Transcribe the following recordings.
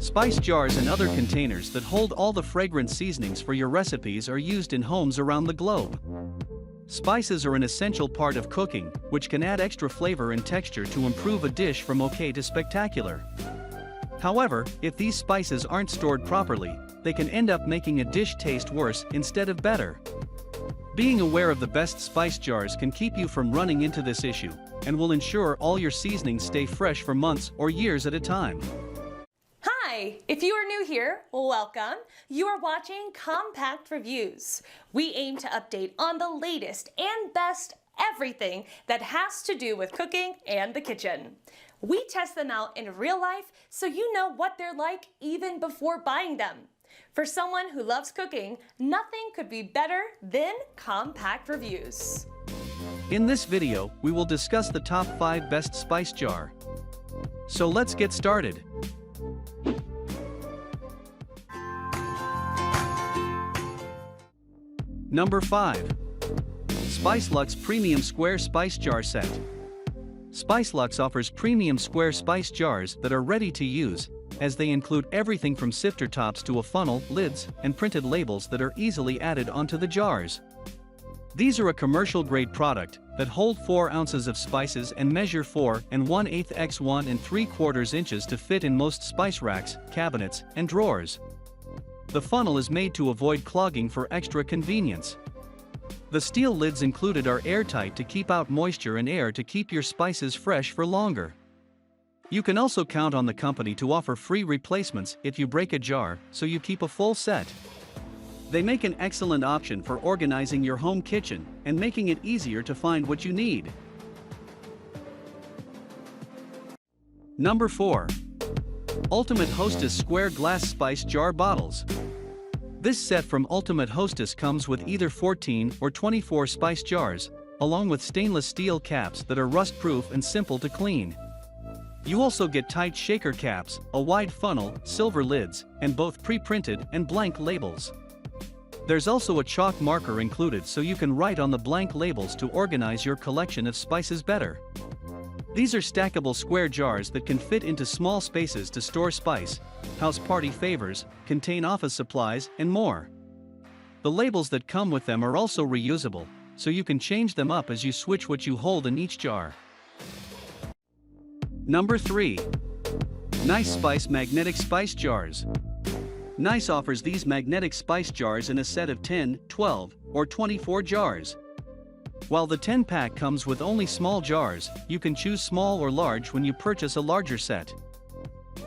Spice jars and other containers that hold all the fragrant seasonings for your recipes are used in homes around the globe. Spices are an essential part of cooking, which can add extra flavor and texture to improve a dish from okay to spectacular. However, if these spices aren't stored properly, they can end up making a dish taste worse instead of better. Being aware of the best spice jars can keep you from running into this issue, and will ensure all your seasonings stay fresh for months or years at a time. Hi, if you are new here, welcome. You are watching Compact Reviews. We aim to update on the latest and best everything that has to do with cooking and the kitchen. We test them out in real life so you know what they're like even before buying them. For someone who loves cooking, nothing could be better than Compact Reviews. In this video, we will discuss the top 5 best spice jar. So let's get started. Number 5. SpiceLux Premium Square Spice Jar Set. SpiceLux offers premium square spice jars that are ready to use, as they include everything from sifter tops to a funnel, lids, and printed labels that are easily added onto the jars. These are a commercial-grade product that hold 4 ounces of spices and measure 4 1/8 x 1 3/4 inches to fit in most spice racks, cabinets, and drawers. The funnel is made to avoid clogging for extra convenience. The steel lids included are airtight to keep out moisture and air to keep your spices fresh for longer. You can also count on the company to offer free replacements if you break a jar, so you keep a full set. They make an excellent option for organizing your home kitchen and making it easier to find what you need. Number 4. Ultimate Hostess Square Glass Spice Jar Bottles. This set from Ultimate Hostess comes with either 14 or 24 spice jars, along with stainless steel caps that are rust-proof and simple to clean. You also get tight shaker caps, a wide funnel, silver lids, and both pre-printed and blank labels. There's also a chalk marker included so you can write on the blank labels to organize your collection of spices better. These are stackable square jars that can fit into small spaces to store spice, house party favors, contain office supplies, and more. The labels that come with them are also reusable, so you can change them up as you switch what you hold in each jar. Number 3. Gneiss Spice Magnetic Spice Jars. Gneiss offers these magnetic spice jars in a set of 10, 12, or 24 jars. While the 10-pack comes with only small jars, you can choose small or large when you purchase a larger set.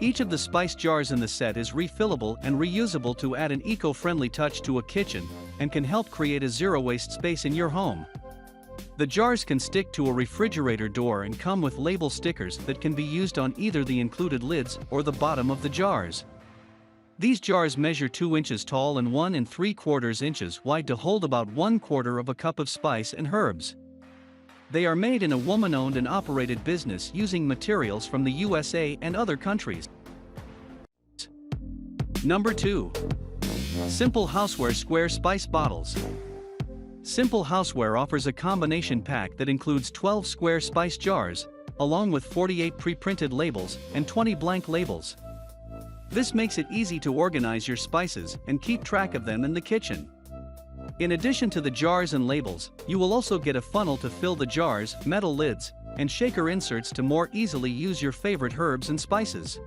Each of the spice jars in the set is refillable and reusable to add an eco-friendly touch to a kitchen, and can help create a zero-waste space in your home. The jars can stick to a refrigerator door and come with label stickers that can be used on either the included lids or the bottom of the jars. These jars measure 2 inches tall and 1 3/4 inches wide to hold about 1/4 of a cup of spice and herbs. They are made in a woman-owned and operated business using materials from the USA and other countries. Number 2. Simple Houseware Square Spice Bottles. Simple Houseware offers a combination pack that includes 12 square spice jars, along with 48 pre-printed labels and 20 blank labels. This makes it easy to organize your spices and keep track of them in the kitchen. In addition to the jars and labels, you will also get a funnel to fill the jars, metal lids, and shaker inserts to more easily use your favorite herbs and spices.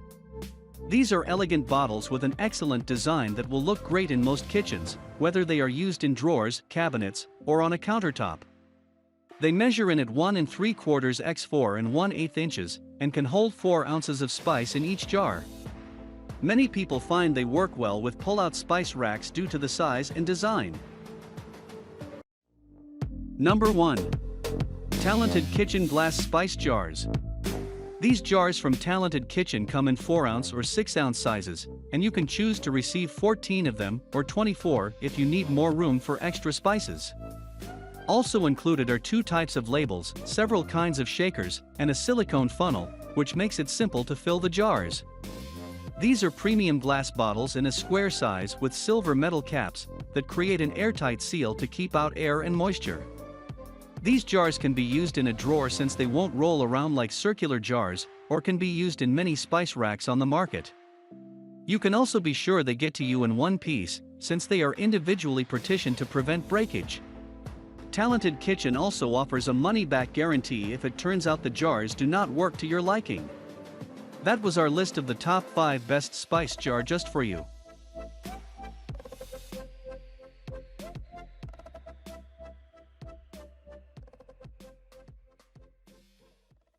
These are elegant bottles with an excellent design that will look great in most kitchens, whether they are used in drawers, cabinets, or on a countertop. They measure in at 1 3/4 x 4 1/8 inches, and can hold 4 ounces of spice in each jar. Many people find they work well with pull-out spice racks due to the size and design. Number 1. Talented Kitchen Glass Spice Jars. These jars from Talented Kitchen come in 4-ounce or 6-ounce sizes, and you can choose to receive 14 of them or 24 if you need more room for extra spices. Also included are 2 types of labels, several kinds of shakers, and a silicone funnel, which makes it simple to fill the jars. These are premium glass bottles in a square size with silver metal caps that create an airtight seal to keep out air and moisture. These jars can be used in a drawer since they won't roll around like circular jars, or can be used in many spice racks on the market. You can also be sure they get to you in one piece, since they are individually partitioned to prevent breakage. Talented Kitchen also offers a money-back guarantee if it turns out the jars do not work to your liking. That was our list of the top 5 best spice jar just for you.